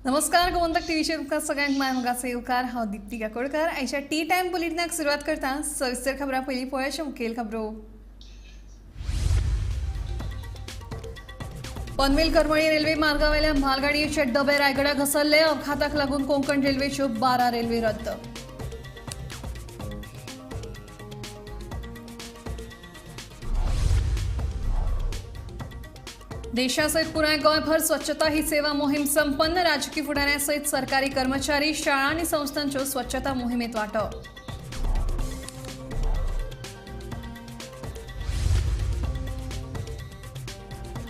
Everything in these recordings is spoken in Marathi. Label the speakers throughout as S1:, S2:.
S1: नमस्कार गोमंतक टीव्हीचे तुमकां सगळ्यांक मायमोगाचो येवकार हांव दिप्ती काकोडकर आयच्या टी टायम बुलेटिनाक सुरवात करता सविस्तर खबरां पयलीं पळोवया मुखेल खबरो पनवेल करमळी रेल्वे मार्गावेल्या म्हालगाडयेचे डबे रायगडा घसरले अपघाताक लागून कोंकण रेल्वेच्यो 12 रेल्वे रद्द देशासयत पुराय गोंयभर स्वच्छता ही सेवा मोहीम संपन्न राजकीय फुडाऱ्यांसयत सरकारी कर्मचारी शाळा आनी संस्थांच्यो स्वच्छता मोहिमेत वांटो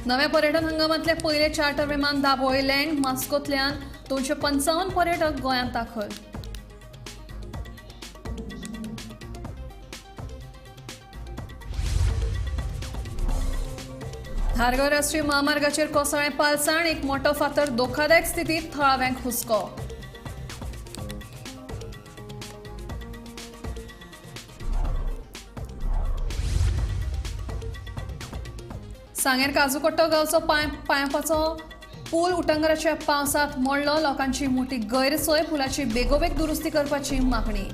S1: नव्या पर्यटन हंगामांतले पयले चार्टर विमान दाबोळे लँड मास्कोंतल्यान 255 पर्यटक गोंयांत दाखल धारगळ राष्ट्रीय महामार्गाचेर कोसळ्ळें पालसाण एक मोठो फातर धोकादायक स्थितीत थळाव्यांक हुस्को सांगेर काजूकोट्टो गांवचो पांयपाचो पूल उटंगराच्या पावसांत मोडलो लोकांची मोठी गैरसोय पुलाची बेगोबेग दुरुस्ती करपाची मागणी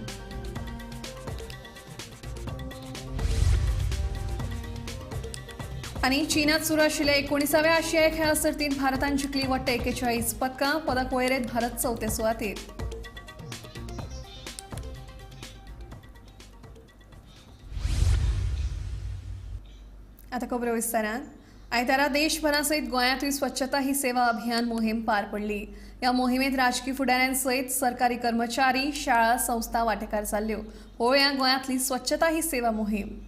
S1: आनी चीनात सुरू आशिल्ल्या 19व्या आशियाई खेळा सर्तींत भारतान जिखली वट्ट 41 पदकां पदक वळेरेंत भारत चवथे सुवातेर आतां खबरो विस्तारान आयतारा देशभरासयत गोंयांतूय स्वच्छता ही सेवा अभियान मोहीम पार पडली ह्या मोहिमेंत राजकीय फुडाऱ्यांसयत सरकारी कर्मचारी शाळा संस्था वांटेकार जाल्ल्यो पळोवया गोंयांतली स्वच्छता ही सेवा मोहीम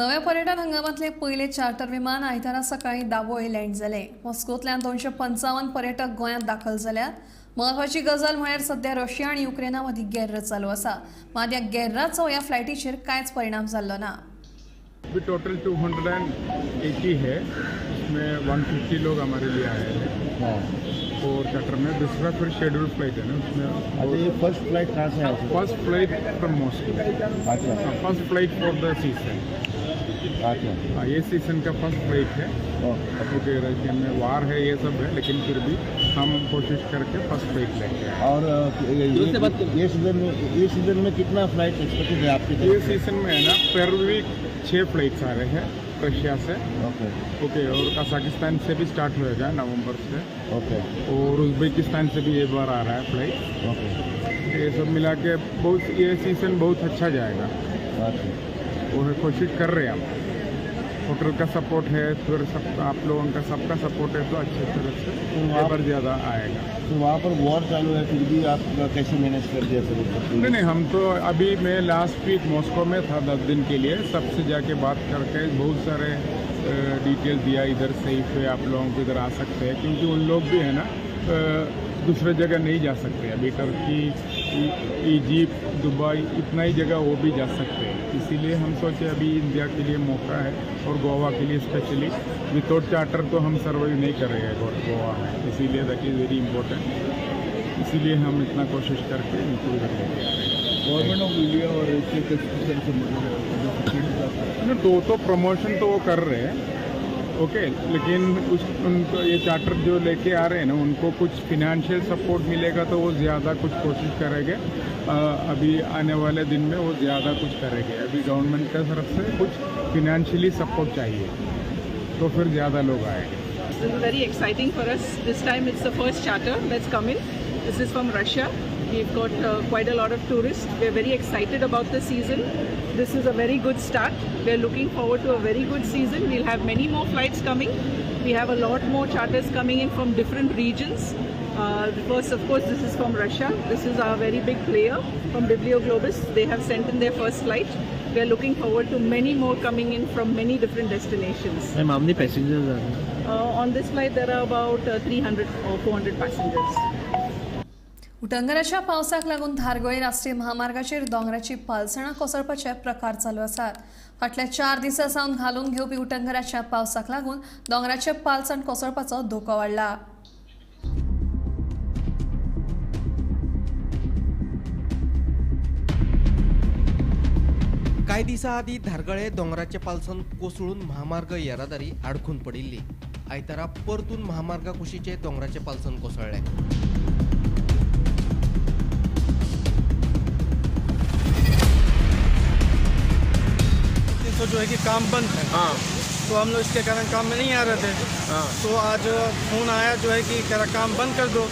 S1: नव्या पर्यटन हंगामातले पहिले चार्टर विमान आयतारा सकाळी दाबोळे लँड जाले। मॉस्कोतल्यान 255 पर्यटक गोंयांत दाखल जाल्यात। महत्वाची गजाल म्हळ्यार सध्या रशिया आणि युक्रेना मदीं गॅर्र चालू आसा, मात ह्या गॅर्राचो ह्या फ्लायटीचेर कांयच परिणाम जाल्लो ना।
S2: अभी टोटल 280 है, इसमें 150 लोग हमारे लिए आए हैं और चार्टर में दूसरा फिर शेड्यूल फ्लाइट है ना उसमें।
S3: अच्छा, ये फर्स्ट फ्लाइट कहाँ से है?
S2: First flight from Moscow.
S3: अच्छा,
S2: first flight for the season.
S3: अच्छा,
S2: हाँ, ये सीजन का फर्स्ट फ्लाइट है। क्योंकि रशिया में वार है ये सब है, लेकिन फिर भी हम कोशिश करके फर्स्ट फ्लाइट लेंगे।
S3: और ये सीजन में कितना फ्लाइट एक्सपेक्टेड है आपके?
S2: ये सीजन में है ना पर वीक 6 फ्लाइट्स आ रहे हैं रशिया से। ओके, और कजाकिस्तान से भी स्टार्ट होएगा नवंबर से।
S3: ओके,
S2: और उज़्बेकिस्तान से भी एक बार आ रहा है फ्लाइट।
S3: ओके,
S2: ये सब मिला के बहुत ये सीज़न बहुत अच्छा जाएगा।
S3: अच्छा,
S2: वो है, कोशिश कर रहे हैं हम। होटल का सपोर्ट है, फिर सब आप लोगों का सबका सपोर्ट है, तो अच्छी तरह से वहाँ पर ज़्यादा आएगा।
S3: तो वहाँ पर वॉर चालू है, फिर भी आप कैसे मैनेज कर दिया सर?
S2: नहीं, हम तो अभी मैं लास्ट वीक मॉस्को में था 10 दिन के लिए। सबसे जाके बात करके बहुत सारे डिटेल दिया, इधर सेफ है, आप लोगों को इधर आ सकते हैं, क्योंकि उन लोग भी है ना दूसरे जगह नहीं जा सकते। अभी टर्की, इजिप्ट, दुबई, इतना ही जगह वो भी जा सकते हैं। इसीलिए हम सोचे अभी इंडिया के लिए मौका है, और गोवा के लिए स्पेशली विदाउट चार्टर तो हम सर्वाइव नहीं कर रहे हैं गोवा में, इसीलिए दैट इज़ वेरी इंपॉर्टेंट। इसीलिए हम इतना कोशिश करके इनको इधर लेके आ रहे हैं।
S3: गवर्नमेंट ऑफ इंडिया और
S2: तो प्रमोशन तो वो कर रहे हैं, ओके, लेकिन उनको ये चार्टर जो लेके आ रहे हैं ना, उनको कुछ फिनेंशियल सपोर्ट मिलेगा तो वो ज़्यादा कुछ कोशिश करेंगे। अभी आने वाले दिन में वो ज़्यादा कुछ करेंगे। अभी गवर्नमेंट की तरफ से कुछ फिनेंशियली सपोर्ट चाहिए, तो फिर ज़्यादा लोग आएंगे।
S4: This is very exciting for us. This time it's the first charter that's come in. This is from Russia. We've got quite a lot of tourists. We're very excited about the season. This is a very good start. We're looking forward to a very good season. We'll have many more flights coming. We have a lot more charters coming in from different regions. First, of course, this is from Russia. This is our very big player from Biblioglobus. They have sent in their first flight. We are looking forward to many more coming in from many different destinations.
S3: Ma'am, how many passengers are there?
S4: On this flight, there are about 300 or 400 passengers.
S1: उटंगराच्या पावसाक लागून धारगळे राष्ट्रीय महामार्गाचेर दोंगराची पालसणां कोसळपाचे प्रकार चालू आसात। फाटल्या 4 दिसां सावन घालून घेवपी उटंगराच्या पावसाक लागून दोंगराचे पालसण कोसळपाचो धोको वाडला।
S5: काही दिसाआधी धारगळे दोंगराचे पालसण कोसळून महामार्ग येरादारी आडखून पडिल्ली। आयतारा परतून महामार्गा कुशीचे दोंगराचे पालसण कोसळले।
S6: तो जो है कि काम बंद है।
S2: हाँ,
S6: तो हम लोग इसके कारण काम में नहीं आ रहे थे।
S2: हाँ,
S6: तो आज फोन आया जो है कि कह रहा काम बंद कर दो।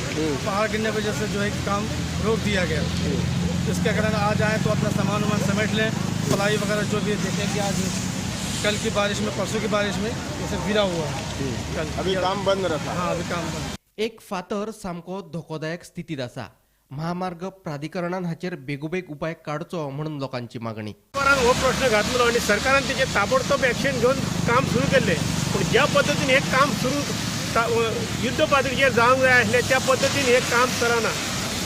S6: पहाड़ गिरने की वजह से जो है कि काम रोक दिया गया। इसके कारण आज आए तो अपना सामान वामान समेट लें, पलाई वगैरह जो भी देखें कि आज कल की बारिश में, परसों की बारिश में ये सब गिरा हुआ है। कल
S2: अभी काम बंद रखा।
S6: हाँ, अभी काम बंद।
S5: एक फातर सामको धोकोदायक स्थितीत आसा। महामार्ग प्राधिकरणान हाचेर बेगोबेग उपाय काडचो म्हणून लोकांची मागणी।
S7: सरकारान हो प्रश्न घातलो आणि सरकारान तेचे ताबडतोब ॲक्शन घेऊन काम सुरू केले, पण ज्या पद्धतीने हे काम सुरू युद्ध पातळीचेर जावंक जाय आसले त्या पद्धतीने हे काम करना।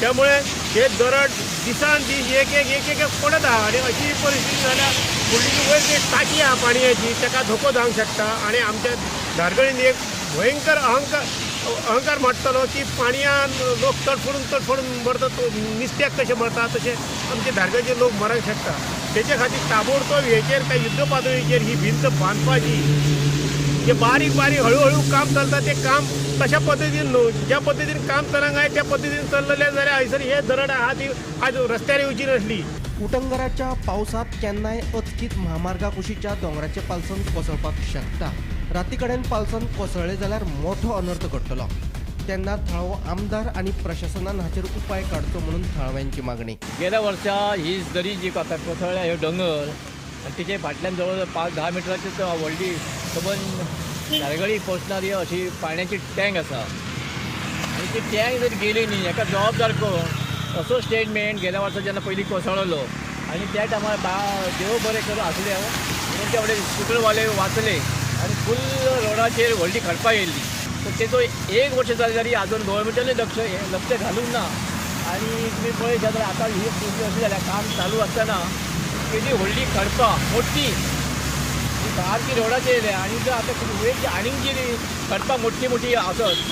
S7: त्यामुळे हे दरड दिसान दीस एक एक पडत आहा आणि अशी परिस्थिती जाल्यार फुडली वयर जी टाकी आहा पाणयाची ताका धोको जावंक शकता। आणि आमच्या धारगळीन एक भयंकर अहंकार मारतलो की पाणयान लोक तडफडून मरतात, निस्त्याक कशे मरता तशे आमचे धारगळचे लोक मरंक शकता। तेचे खातीर ताबडतोब हेचेर काय युद्ध पातळीचेर ही भिंत बांदपाची। जे बारीक हळूहळू काम चलता ते काम तशा पद्धतीन न्हू, ज्या पद्धतीन काम चलंक जाय त्या पद्धतीन चल्लेले जाल्यार हयसर हे दरड आहा ती आज रस्त्यार येवची नासली।
S5: उटंगराच्या पावसात केन्नाय अचकीत महामार्गा कुशीच्या दोंगराचे पालसण कोसळपाक शकता। राती कडेन पालसण कोसळ्ळे जाल्यार मोठो अनर्थ घडटलो। तेन्ना थळावो आमदार आणि प्रशासनान हाचेर उपाय काडचो म्हणून थळाव्यांची मागणी।
S8: गेल्या वर्सा ही दरी जी कोसळ्ळ्या ह्यो दोंगर आनी तिचे फाटल्यान जवळ 5-10 मिटराची व्हडली सबंद धारगळी पोचणारी अशी पाण्याची टँक आसा। आनी ती टँक जर गेली न्ही हेका जबाबदार कोण असो स्टेटमेंट गेल्या वर्सा जेन्ना पयलीं कोसळ्ळलो आनी त्या टायमार देव बरें करूं आसले म्हणजे एवढे स्कूटरवाले वाचले आणि फुल रोडाचेर व्हडली खडपां येयल्ली. तर तेचो 1 वर्ष जालें तरी आजून गव्हर्मेंटानूय लक्ष घालूंक ना. आणि तुम्ही पळयत जाल्यार आतां ही स्थिती अशी जाल्या काम चालू आसतना तेजी व्हडली खडपां मोठी सारकी रोडाचेर येयल्या. आणि जर आतां वयर आनीक जी खडपां मोठी मोठी आसत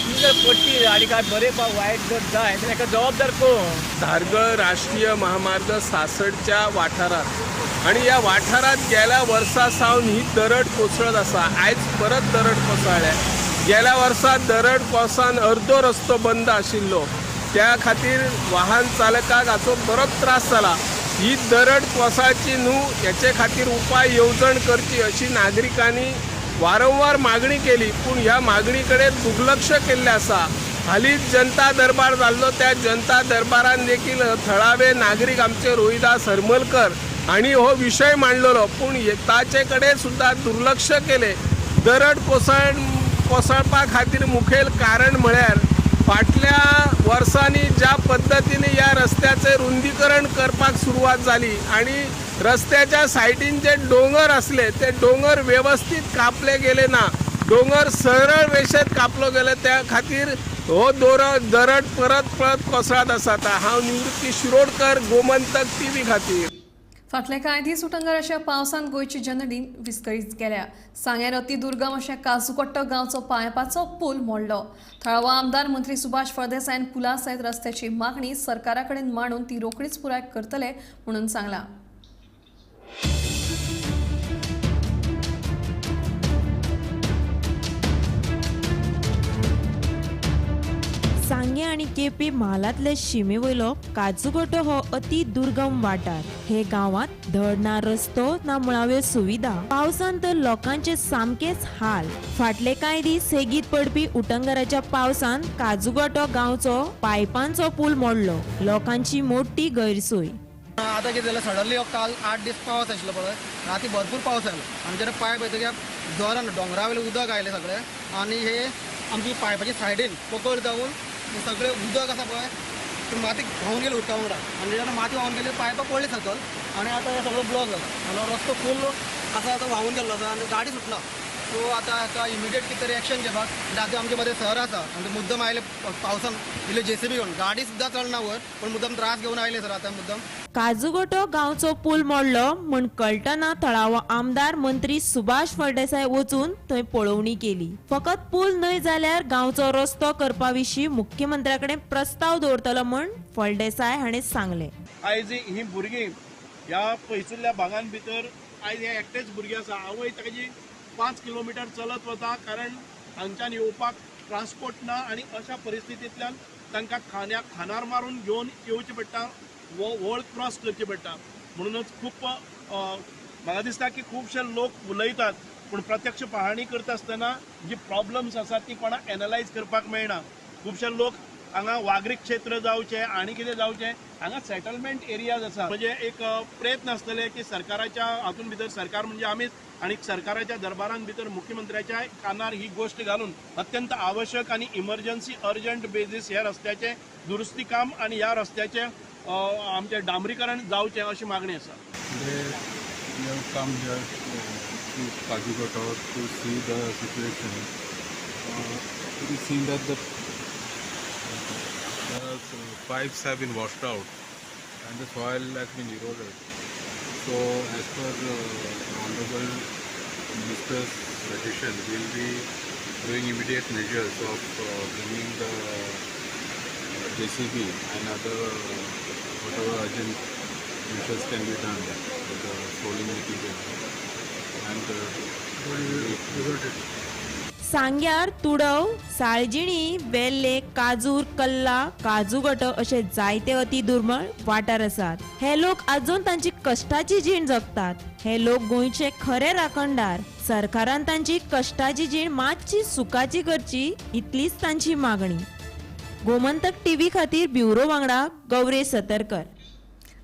S8: ती जर पडटी आणि काय बरें वायट जर जाय तर हाका जबाबदार कोण?
S9: धारगळ राष्ट्रीय महामार्ग 66च्या वाठारात आणि या वाठारात गेल्या वर्सा सावन ही दरड कोसळत आसा. आयज परत दरड कोसळ्ळ्या. गेल्या वर्सा दरड कोसान अर्दो रस्तो बंद आशिल्लो. त्या खातीर वाहन चालकाक हाचो बरोच त्रास जाला. ही दरड कोसळची न्हू हेचे खातीर उपाय येवजण करची अशी नागरिकांनी वारंवार मागणी केली. पूण ह्या मागणी कडेन दुर्लक्ष केल्लें आसा. हालींच जनता दरबार जाल्लो. त्या जनता दरबारान देखील थळावे नागरीक आमचे रोहिदास हरमलकर हांणी हो विशय मांडलेलो. पूण ताचे कडेन सुद्दां दुर्लक्ष केले. दरड कोसळपा खातीर मुखेल कारण म्हळ्यार फाटल्या वर्सांनी ज्या पद्दतीने ह्या रस्त्याचे रुंदीकरण करपाक सुरवात जाली आणि रस्त्याच्या सायडीन जे डोंगर असले ते डोंगर व्यवस्थित कापले गेले ना. डोंगर सरळ रेषेत कापलो गेले. त्या खातीर हो दरड परत कोसळत आसा. हांव निवृत्ती शिरोडकर, गोमंतक TV खातीर.
S1: फाटले कांय दीस उटंगार अशा पावसान गोंयची जनडी विस्कळीत केल्या. सांग्यार अति दुर्गम अशा काजूकट्टो गांवचो पायपाचो पूल मोडलो. थळावो आमदार मंत्री सुभाष फळदेसायन पुला सयत रस्त्याची मागणी सरकारा कडेन मांडून ती रोखडीच पुराय करतले म्हणून सांगला.
S10: सांगे आणि केपी म्हालांतले शिमेवयलो काजूगोटो हो अति दुर्गम वाठार. हे गांवांत धड ना रस्तो ना मुळाव्यो सुविधा. पावसान तर लोकांचे सामकेच हाल. फाटले कांय दीस सेगीत पडपी उटंगराच्या पावसान काजूगोटो गांवचो पायपांचो पूल मोडलो. लोकांची मोठी गैरसोय.
S6: आता कितें जालें सडनली काल 8 दीस पावस आशिल्लो पळय. राती भरपूर पावस आयलो आनी जेन्ना पायप येतकीर जोरान डोंगरा वयलें उदक आयलें सगळें. आनी हे आमची पायपाची सायडीन पकड जावन सगळें उदक आसा पळय ती माती व्हांवून गेली उदका वांगडा. आनी जेन्ना माती व्हांवून गेली पायपां पडली सकयल आनी आतां हे सगळो ब्लॉक जाला. आनी रस्तो फूल आसा आतां व्हांवून गेल्लो आसा आनी गाडी सुटना. सो आतां हाका इमिडिएट कितें तरी एक्शन घेवपाक. आतां आमचे मदें सर आसा आनी मुद्दम आयले पावसान इल्ले JCB घेवन. गाडी सुद्दां चलना वयर पूण मुद्दम त्रास घेवन आयले सर आतां मुद्दम.
S10: काजूगोटो गांवचो पूल मोडलो म्हूण कळटना थळावो आमदार मंत्री सुभाष फळदेसाय वचून थंय पळोवणी केली. फकत पूल न्हय जाल्यार गांवचो रस्तो करपा विशीं मुख्यमंत्र्या कडेन प्रस्ताव दवरतलो म्हूण फळदेसाय हाणें सांगलें.
S7: आयज ही भुरगीं ह्या पयसुल्ल्या भागांत भितर आयज हे एकटेच भुरगे आसा. हांवूय ताची 5 किलोमिटर चलत वता कारण हांगच्यान येवपाक ट्रान्सपोर्ट ना आनी अशा परिस्थितींतल्यान तांकां खांदार मारून घेवन येवचें पडटा. वळ क्रॉस करचें पडटा. म्हणूनच खूब म्हाका दिसता की खुबशे लोक उलयतात पूण प्रत्यक्ष पाहणी करता आसतना जी प्रॉब्लम्स आसात ती कोणाक एनालायज करपाक मेळना. खुबशे लोक हांगा वागरी क्षेत्र जावचे आनी कितें जावचें हांगा सेटलमेंट एरियाज आसा. म्हणजे एक प्रयत्न आसतले की सरकाराच्या हातून भितर सरकार म्हणजे आमीच आणि सरकाराच्या दरबारान भितर मुख्यमंत्र्याच्या कानार ही गोष्ट घालून अत्यंत आवश्यक आणि इमर्जन्सी अर्जंट बेजीस ह्या रस्त्याचे दुरुस्ती काम आणि ह्या रस्त्याचे आमचे डांबरीकरण जावचें अशी मागणी आसा.
S2: Kajugoto to see the situation. It is seen that the pipes have been washed out and the soil has been eroded. So, as per Honorable Minister's suggestion, we will be doing immediate measures of bringing the JCB and other whatever urgent measures can be done with the rolling material.
S10: सांग्यार तुडव साळजिणी वेल्ले काजूर कल्ला काजूगटो असे जायते अति दुर्मळ वाठार आसात. हे लोक अजून तांची कष्टाची जीण जगतात. हे लोक गोंयचे खरे राखणदार. सरकारान तांची कष्टाची जीण मातशी सुखाची करची इतलीच तांची मागणी. गोमंतक TV खातीर ब्युरो वांगडा गौरी सतरकर.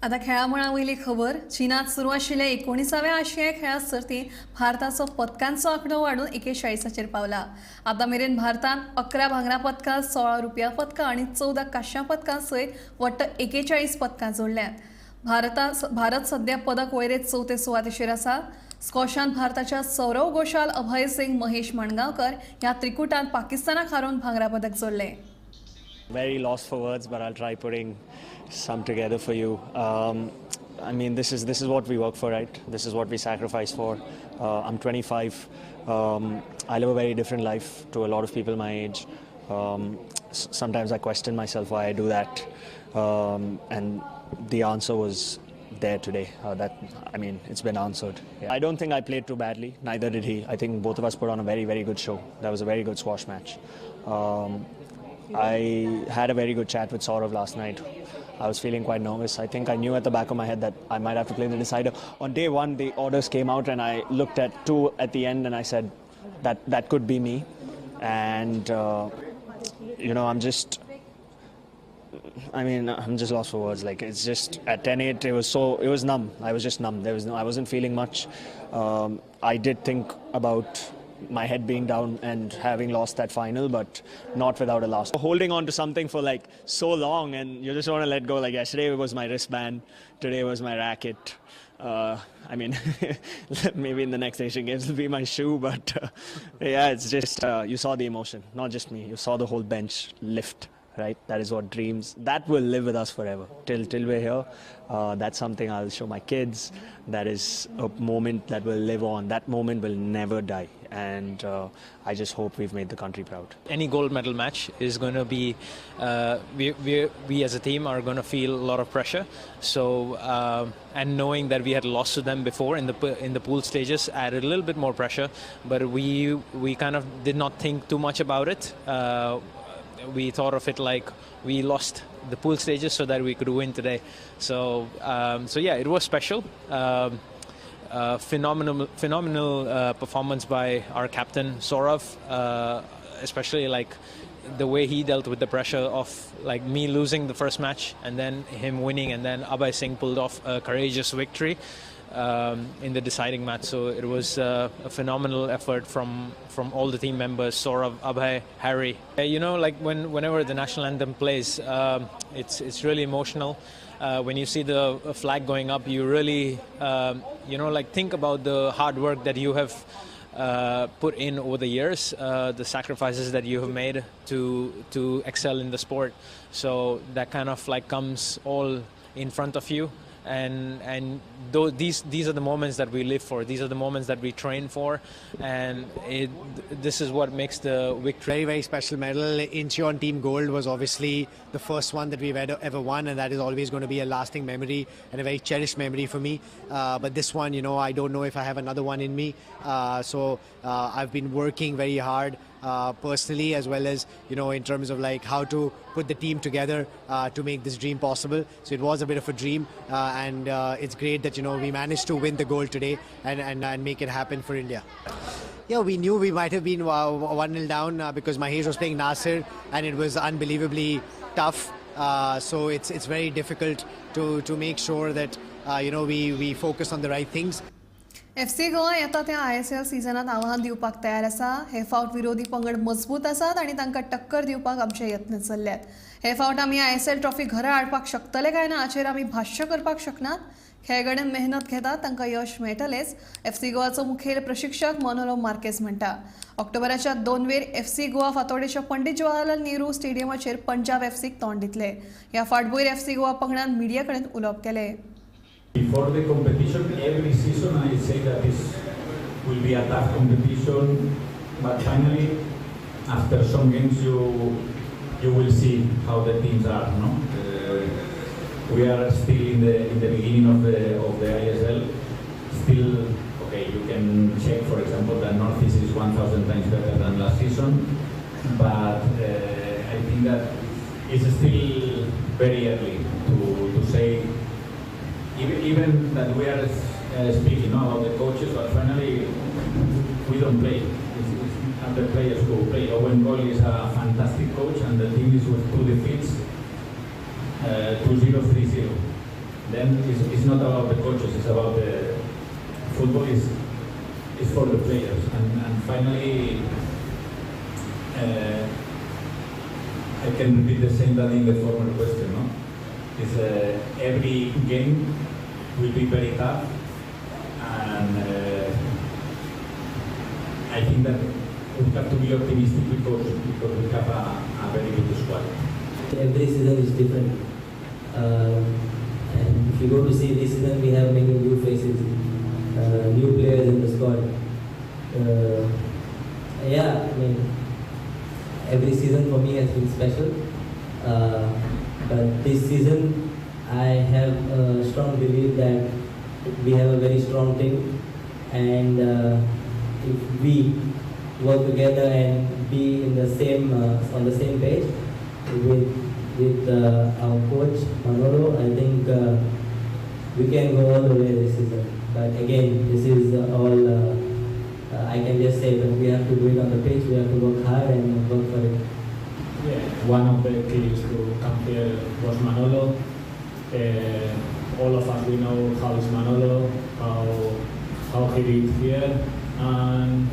S1: आता खेळामळा वयली खबर. चीनात सुरू आशिल्ल्या 19व्या आशिया खेळां सर्तींत भारताचो पदकांचो आंकडो वाडून 41 पावला. आतां मेरेन भारतान 11 भांगरा पदकां, 16 रुपया पदकां आनी 14 कांश्या पदकां सयत वट्ट 41 पदकां जोडल्यात. भारत सध्या पदक वळेरेंत 4थे सुवातेचेर आसा. स्कॉशांत भारताच्या सौरव घोषाल, अभय सिंग, महेश मणगावकर या त्रिकुटांत पाकिस्तानाक हारोवन भांगरा पदक जोडलें.
S11: Very lost for words, but I'll try putting some together for you. I mean, this is what we work for, right? This is what we sacrifice for. I'm 25. I live a very different life to a lot of people my age. Sometimes I question myself why I do that, and the answer was there today. It's been answered. Yeah. I don't think I played too badly. Neither did he. I think both of us put on a very, very good show. That was a very good squash match. I had a very good chat with Saurav last night. I was feeling quite nervous. I think I knew at the back of my head that I might have to play the decider. On day one, the orders came out and I looked at 2 at the end and I said that could be me. And, I'm just lost for words. Like, it's just at 10-8, it was numb. I was just numb. I wasn't feeling much. I did think about my head being down and having lost that final, but not without a loss. Holding on to something for like so long and you just want to let go. Like yesterday it was my wristband, today was my racket. Maybe in the next Asian Games it'll be my shoe, but it's just you saw the emotion, not just me. You saw the whole bench lift. Right, that is what dreams that will live with us forever till we're here. That's something I'll show my kids. That is a moment that will live on. That moment will never die, and I just hope we've made the country proud.
S12: Any gold medal match is going to be we as a team are going to feel a lot of pressure. So and knowing that we had lost to them before in the pool stages added a little bit more pressure. But we kind of did not think too much about it. We thought of it like we lost the pool stages so that we could win today. So it was special. Phenomenal performance by our captain Saurav, especially like the way he dealt with the pressure of like me losing the first match and then him winning, and then Abhay Singh pulled off a courageous victory in the deciding match. So it was a phenomenal effort from all the team members, Saurav, Abhay, Harry. Like whenever the national anthem plays, it's really emotional. When you see the flag going up, you really think about the hard work that you have put in over the years, the sacrifices that you have made to excel in the sport. So that kind of like comes all in front of you. And these are the moments that we live for. These are the moments that we train for, and this is what makes the victory.
S13: Very, very special medal. Incheon Team Gold was obviously the first one that we've ever won, and that is always going to be a lasting memory and a very cherished memory for me. But this one, I don't know if I have another one in me. So I've been working very hard. Personally, as well as in terms of like how to put the team together to make this dream possible. So it was a bit of a dream, and it's great that we managed to win the gold today and make it happen for India. Yeah, we knew we might have been 1-0 down because Mahesh was playing Nasir, and it was unbelievably tough. So it's very difficult to make sure that we focus on the right things.
S1: FC Goa येता त्या ISL सिजनात आव्हान दिवपाक तयार आसा. हे फावट विरोधी पंगड मजबूत आसात आनी तांकां टक्कर दिवपाक आमचे यत्न चल्ल्यात. हे फावट आमी ISL ट्रॉफी घरा हाडपाक शकतले काय ना हाचेर आमी भाश्य करपाक शकनात. खेळगडे मेहनत घेतात तांकां यश मेळटलेच, FC गोवाचो मुखेल प्रशिक्षक मनोरम मार्केस म्हणटा. ऑक्टोबराच्या 2 वेर FC गोवा फातोडेच्या पंडित जवाहरलाल नेहरू स्टेडियमाचेर पंजाब FCक तोंड दितले. ह्या फाटभुंयेर FC गोवा पंगडान मिडिया कडेन उलोवप केलें.
S14: Before the competition, every season I say that this will be a tough competition, but finally, after some games, you will see how the teams are. No, we are still in the beginning of the ISL. Still, okay, you can check, for example, that Northeast is 1,000 times better than last season, but I think that it's still very early to say. Even that we are speaking about the coaches, but finally we don't play. It's other players who play. Owen Cole is a fantastic coach, and the team is with 2 defeats, 2-0, 3-0. Then it's not about the coaches; it's about the football. Is for the players, and finally I can repeat the same that in the former question. No, is every game will be very tough, and I think that we have to be optimistic because we have a very good squad.
S15: Every season is different. And if you go to see this season, we have many new faces, new players in the squad. Yeah, I mean, every season for me has been special. But this season, I have a strong belief that we have a very strong team, and if we work together and be in the same on the same page with our coach Manolo, I think we can go all the way this season. But again, this is all I can just say that we have to do it on the pitch. We have to work hard and work for it.
S14: Yeah, one of the keys to come here was Manolo. All of us, we know how is Manolo, how he did here, and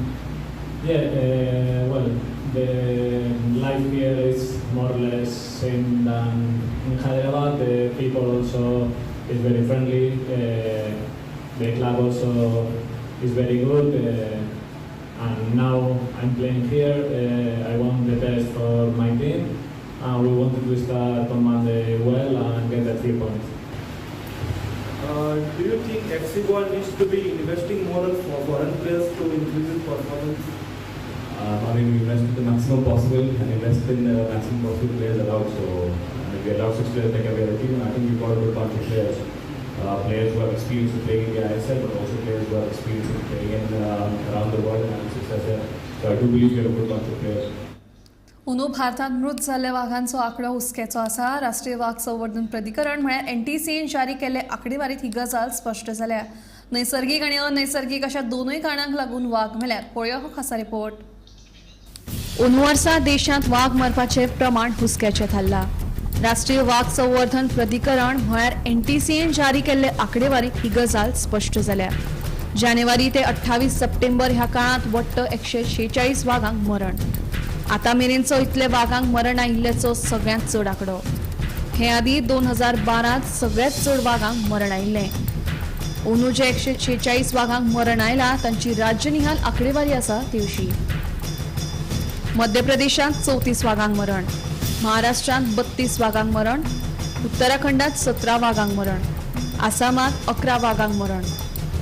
S14: yeah, well, the life here is more or less same than in Hyderabad. The people also is very friendly. The club also is very good. And now I'm playing here. I want the best for my team. We wanted to start on Monday well and get the 3 points.
S16: Do you think FC Goa needs to be investing more for foreign players to increase its performance?
S14: I mean, we invest the maximum possible and invest in the maximum possible players allowed. So we allowed 6 players to take away the team, and I think we've got a good bunch of players. Players who have experience in playing in the ISL, but also players who have experience in playing in around the world and having success there. So I do believe we have a good bunch of players.
S1: अंदू भारतात मृत जाल्ल्या वाघांचो आंकडो हुस्क्याचो आसा. राष्ट्रीय वाघ संवर्धन प्राधिकरण म्हळ्यार NTCN जारी केल्ले आंकडेवारीत ही गजाल स्पश्ट जाल्या. नैसर्गिक आणि अनैसर्गिक अशा दोनूय कारणांक लागून वाघ मेल्यात. पळोवया हो खासा रिपोर्ट. अंदू वर्सा देशांत वाघ मरपाचे प्रमाण हुस्क्याचे थारला. राष्ट्रीय वाघ संवर्धन प्राधिकरण म्हळ्यार NTCN जारी केल्ले आंकडेवारीत ही गजाल स्पश्ट जाल्या. जानेवारी ते 28 सप्टेंबर ह्या काळात वट्ट 146 वाघांक मरण. आता मेरेनचो इतले वाघांक मरण आयिल्ल्याचो सगळ्यांत चड आंकडो. हे आदी 2012 सगळ्यांत चड वाघांक मरण आयिल्लें. अंदू जे 146 वाघांक मरण आयला तांची राज्यनिहाल आंकडेवारी आसा ती अशी. मध्य प्रदेशांत 34 वाघांक मरण, महाराष्ट्रांत 32 वाघांक मरण, उत्तराखंडात 17 वाघांक मरण, आसामात 11 वाघांक मरण,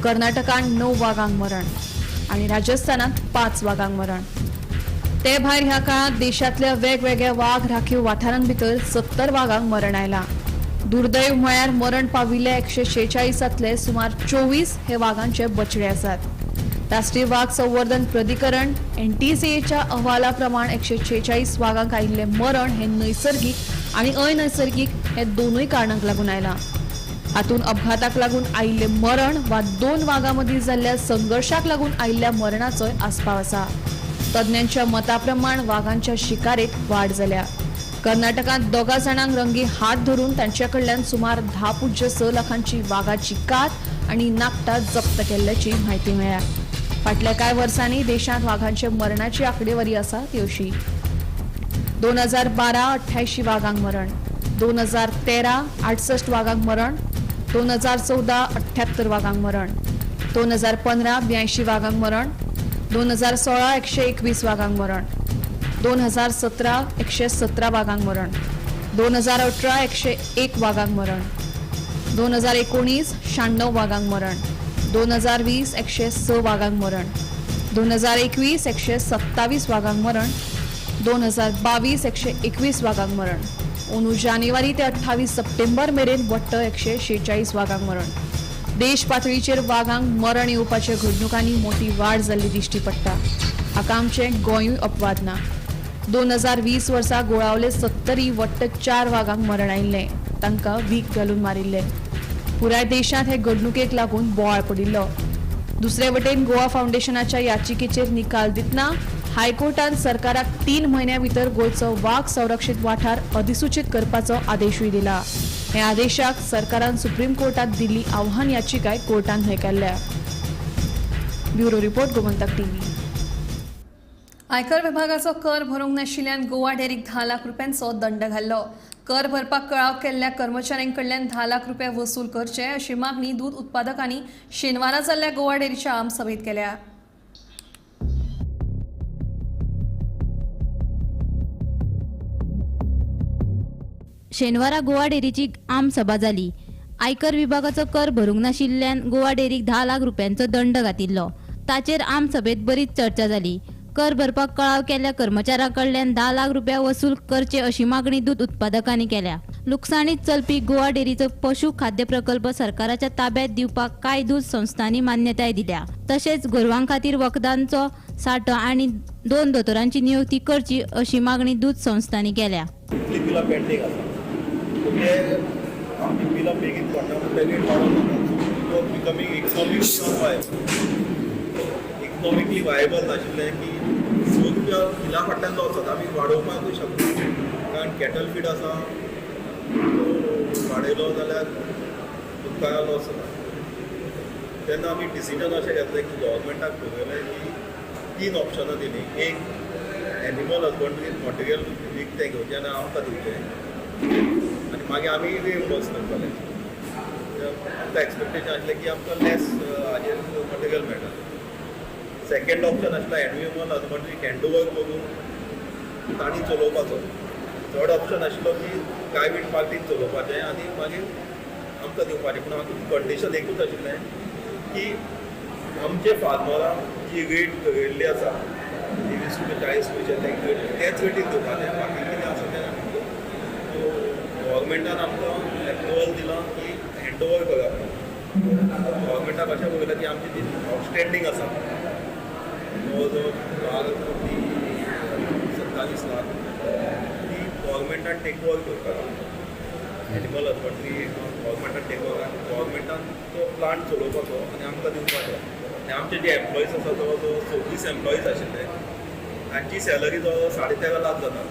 S1: कर्नाटकांत 9 वाघांक मरण आणि राजस्थानात 5 वाघांक मरण. ते भायर ह्या काळात देशातल्या वेगवेगळ्या वाघ राखीव वाठारांत भितर 70 वाघांक मरण आयला. दुर्दैव म्हळ्यार मरण पाविल्ले 146 सुमार 24 हे वाघांचे बछडे आसात. राष्ट्रीय वाघ संवर्धन प्राधिकरण NTCAच्या अहवाला प्रमाण 146 वाघांक आयिल्ले मरण हे नैसर्गिक आणि अनैसर्गिक हे दोनूय कारणांक लागून आयला. हातून अपघाताक लागून आयिल्ले मरण वा 2 वाघां मदीं जाल्ल्या संघर्शाक लागून आयिल्ल्या मरणाचोय आस्पाव आसा. तज्ञांच्या मता प्रमाण वाघांच्या शिकारेक वाड जाल्या. कर्नाटकांत 2 जाणांक रंगी हात धरून तांचे कडल्यान सुमार 10.6 लाखांची वाघाची कात आणि नाकटां जप्त केल्ल्याची म्हायती मेळ्ळ्या. फाटल्या कांय वर्सांनी देशांत वाघांचे मरणाची आंकडेवारी आसा ती अशी. 2012 88 वाघांक मरण, 2013 68 वाघांक मरण, 2014 78 वाघांक मरण, 2015 82 वाघांक मरण, 2016 121 वाघांक मरण, 2017 117 वाघांक मरण, 2018 101 वाघांक मरण, 2019 96 वाघांक मरण, 2020 106 वाघांक मरण, 2021 127 वाघांक मरण, 2022 121 वाघांक मरण. अंदू जानेवारी ते 28 सप्टेंबर मेरेन वट्ट 146 वाघांक मरण. देश पातळीचेर वाघांक मरण येवपाच्या घडणुकांनी मोठी वाड जाल्ली दिश्टी पडटा. हाका आमचें गोंयूय अपवाद ना. 2020 वर्सा गोळावले 70 वट्ट 4 वाघांक मरण आयिल्लें. तांकां वीख घालून मारिल्ले. पुराय देशांत हे घडणुकेक लागून बोवाळ पडिल्लो. दुसरे वटेन गोवा फाउंडेशनाच्या याचिकेचेर निकाल दितना हायकोर्टान सरकाराक 3 म्हयन्यां भितर गोंयचो वाघ संरक्षीत वाठार अधिसूचित करपाचो आदेशूय दिला. हे आदेशाक सरकारान सुप्रीम कोर्टात दिल्ली आव्हान याचिकाय कोर्टान न्हयकारल्या. Bureau report Gomantak TV. आयकर विभागाचो कर भरूंक नाशिल्ल्यान गोवा डेअरीक 10 लाख रुपयांचो दंड घाल्लो. कर भरपाक कळाव केल्ल्या कर्मचाऱ्यांकडल्यान 10 लाख रुपया वसूल करचे अशी मागणी दूध उत्पादकांनी शेनवारा जाल्ल्या गोवा डेअरीच्या आमसभेत केल्या.
S17: शेनवारा गोवा डेअरीची आम सभा जाली. आयकर विभागाचो कर भरूंक नाशिल्ल्यान गोवा डेअरीक 10 लाख रुपयांचो दंड घातिल्लो. ताचेर आम सभेत बरीच चर्चा जाली. कर भरपाक कळाव केल्ल्या कर्मचाऱ्यांकडल्यान 10 लाख रुपया वसूल करचे अशी मागणी दूध उत्पादकांनी केल्या. लुकसाणीत चलपी गोवा डेअरीचो पशु खाद्य प्रकल्प सरकाराच्या ताब्यात दिवपाक कांय दूध संस्थांनी मान्यताय दिल्या. तशेंच गोरवां खातीर वखदांचो सांठो आनी 2 दोतोरांची नियुक्ती करची अशी मागणी दूध संस्थांनी केल्या.
S18: बिलां पेंडींग आसा ते आमची बिलां बेगीन पडना बेगीन वाडोवंक बिकमींग इकनॉमिकली वायबल नाशिल्लें की सूद बिलां फाटल्यान वचत आमी वाडोवपाकूय शकना कारण कॅटल फीड आसा वाडयलो जाल्यार उदकां लॉस जाता. तेन्ना आमी डिसिजन अशें घेतलें की गव्हर्मेंटाक पळयलें की 3 ऑप्शनां दिलीं. एक एनिमल हजबंड्री मटेरियल विकतें घेवचें आनी आमकां दिवचें आनी मागीर आमी रिइम्बर्स करतले. आमकां एक्सपेक्टेशन आसलें की आमकां लेस हाजेर मटेरियल मेळटा. सेकेंड ऑप्शन आसला एनिमल हजबंड्री हँडओवर करून तांणी चलोवपाचो. थर्ड ऑप्शन आशिल्लो की प्रायवेट पार्टीन चलोवपाचें आनी मागीर आमकां दिवपाचें. पूण हातूंत कंडिशन एकूच आशिल्लें की आमचे फार्मरांक जी रेट धरिल्ली आसा 23 to 40 पयशे तेच रेटीन दिवपाचें. बाकी कितें आसा तें गव्हर्मेंटान आमकां एप्रुवल दिलां की हँडओवर करप. गव्हर्मेंटाक अशें पळयलां की आमची जी आउटस्टँडींग आसा जवळ जवळ 12 कोटी 27 लाख ती गव्हर्मेंटान टेक ओवर करपाक. एनिमल हजबंड्री गव्हर्मेंटान टेक ओवर गव्हर्मेंटान तो प्लांट चलोवपाचो आनी आमकां दिवपाचो. आनी आमचे जे एम्प्लॉईज आसा जवळ जवळ 26 एम्प्लॉईज आशिल्ले तांची सॅलरी जवळ 13.5 लाख जाता.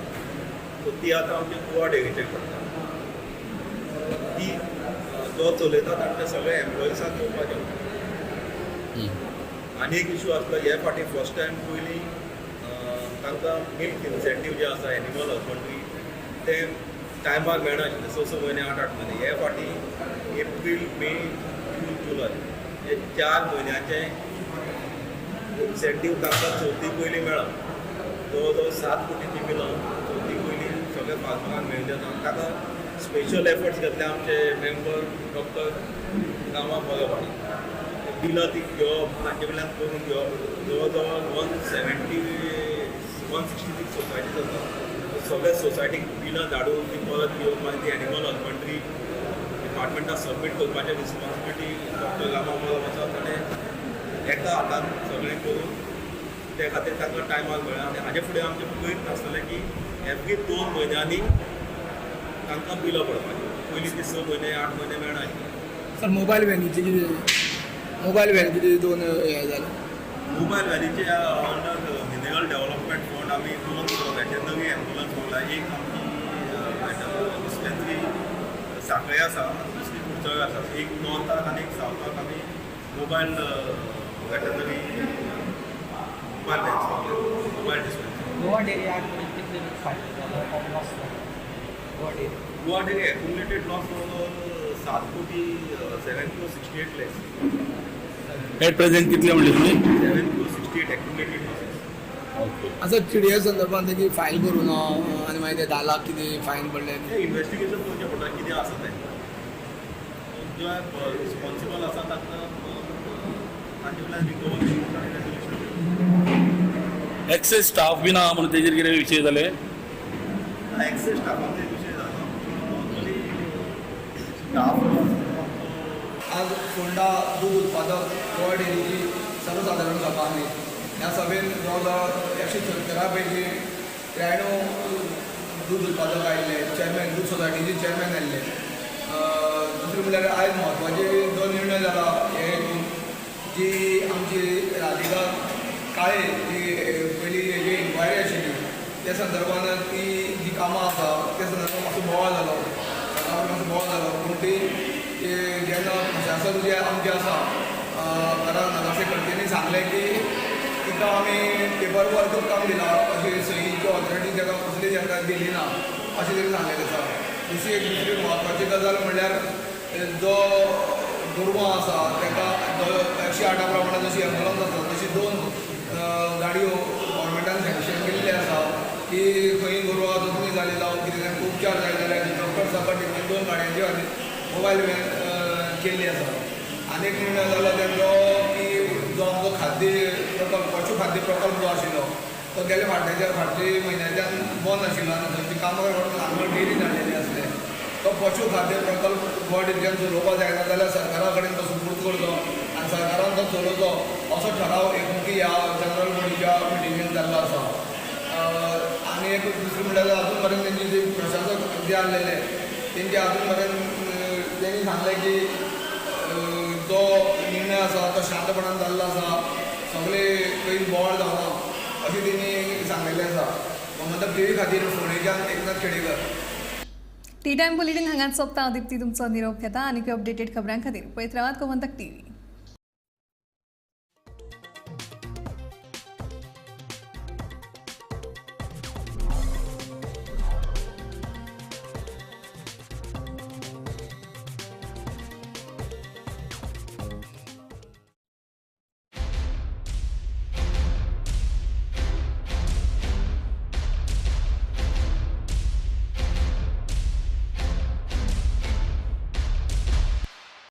S18: सो ती आतां आमच्या गोवा डेअरीचेर पडटा. ती जो चलयता तांचे सगळे एम्प्लॉईजांक घेवपाचें. आनी एक इशू आसलो हे फाटी फर्स्ट टायम पयलीं तांकां मिल्क इन्सेंटीव जे आसा एनिमल हजबंड्री ते टायमार मेळनाशिल्ले 6 म्हयने 8 म्हयने. हे फाटी एप्रील मे जून जुलय हे 4 म्हयन्याचे इन्सेंटीव तांकां चवथी पयलीं मेळ्ळा. जवळ जवळ 7 कोटीची बिलां चवथी पयलीं सगळ्या फार्मरांक मेळिल्ले ना. ताका स्पेशल एफर्ट्स घेतले आमचे मेंबर डॉक्टर कामाक बरो पडला. बिलां ती घेवप तांचे कडल्यान करून घेवप. जवळ जवळ 166 सोसायटीज आसा. सगळे सोसायटीक बिलां धाडून ती परत घेवप मागीर ती एनिमल हजबंड्री डिपार्टमेंटाक सबमीट करपाचें रिस्पॉन्सिबिलिटी डॉक्टर कामाक बरो आसा. ताणें एका हातान सगळें करून ते खातीर तांकां टायमार मेळ्ळा. आनी हाजे फुडें आमचें प्रयत्न आसतलें की एवरी 2 म्हयन्यांनी तांकां बिलां पडपाचीं. पयलीं ती 6 म्हयने 8 म्हयने मेळनाशिल्ले.
S19: सर मोबायल व्हॅनीचे कितें 2 हें जालें.
S18: मोबायल व्हॅलीचे अंडर मिनरल डेव्हलपमेंट फंड आमी 2 हेचे नवी एम्ब्युलन्स मागला. एक आमची डिस्पेन्सरी सांखळे आसा दुसरी कुडचळे आसा. एक नॉर्थाक आनी एक सावथाक आमी मोबायल वेटनरी मोबायल वॅन्स मागले. मोबायल डिस्पेन्सरी
S19: गोवा डेअरी कितले
S18: गोवा डेअरी एक्युमुलेटेड लॉस 7 कोटी 7.68 lakhs.
S19: एट प्रेझेंट कितले म्हणले तुमी
S18: 7.68 एक्युमुलेटेड लॉसेस.
S19: ओके. असं TDS संदर्भात की फायल करून आनी मागीर ते 10 लाख कितें फायन पडले.
S18: इन्व्हेस्टिगेशन करचें पडटा कितें आसा तें. जो रिस्पॉन्सिबल आसा तांकां तांचे कडल्यान रिकवर
S19: एक्सेस स्टाफ बी ना म्हणून तेजेर कितें विशय जाले.
S18: एक्सेस स्टाफाचो विशय जालो. नॉर्मली स्टाफ
S19: आज फोंडा दूध उत्पादक गोवा डेअरीची सर्वसाधारण सभा आसली. ह्या सभेन जवळ 170 पैकी 93 दूध उत्पादक आयिल्ले. चेअरमॅन दूध सोसायटीचे चेअरमॅन आयिल्ले. दुसरें म्हणल्यार आयज म्हत्वाचे जो निर्णय जाला हे हितून जी आमची राधिका काळे जी पयली हेजी इन्क्वायरी आशिल्ली त्या संदर्भान ती जी कामां आसा त्या संदर्भात मातसो बोवाळ जालो. मातसो बोवाळ जालो. पूण ती जेन्ना प्रशासन जे आमचें आसा कारण नगासे कंपनी सांगलें की तिका आमी पेपर वर्कूच काम दिलां अशी सहीची ऑथॉरिटी ताका कसली तांकां दिली ना अशें तरी सांगलेलें आसा. दुसरी म्हत्वाची गजाल म्हणल्यार जो गोरवां आसा ताका 108 प्रमाणे जशी एम्ब्युलन्स आसा तशी 2 गाडयो गव्हर्मेंटान सँक्शन केल्ली आसा की खंय गोरवां जखमी जाली जावं कितें तांकां उपचार जाय जाल्यार डॉक्टर्स मोबायल केल्ली आसा. आनी एक निर्णय जालो तेंचो की जो आमचो खाद्य प्रकल्प पशु खाद्य प्रकल्प जो आशिल्लो तो गेल्या फाटल्या म्हयन्याच्यान बंद आशिल्लो आनी थंयची कामां हांगा डेरी धाडलेली आसले. तो पशु खाद्य प्रकल्प गोवा डेरीच्यान चलोवपाक जायना जाल्यार सरकारा कडेन तो सुपूर्द करचो आनी सरकारान तो चलोवचो असो ठराव एकमुखी ह्या जनरल बॉडीच्या मिटिंगेन जाल्लो आसा. आनी एक दुसरें म्हणल्यार अजून पर्यंत तेंचे जे प्रशासक जे आसलेले तेंचे अजून पर्यंत तेणी सांगलें की जो निर्णय आसा तो शांतपणान जाल्लो आसा, सगळे खंय बोवाळ जावना अशें तेणी सांगलेलें आसा. गोमंतक टीव्ही खातीर फोंडेच्यान Eknath Khedekar.
S1: Tea time bulletin हांगाच सोंपता. दिप्ती तुमचो निरोप घेता. आनी अपडेटेड खबरां खातीर पळयत रावात गोमंतक टीव्ही.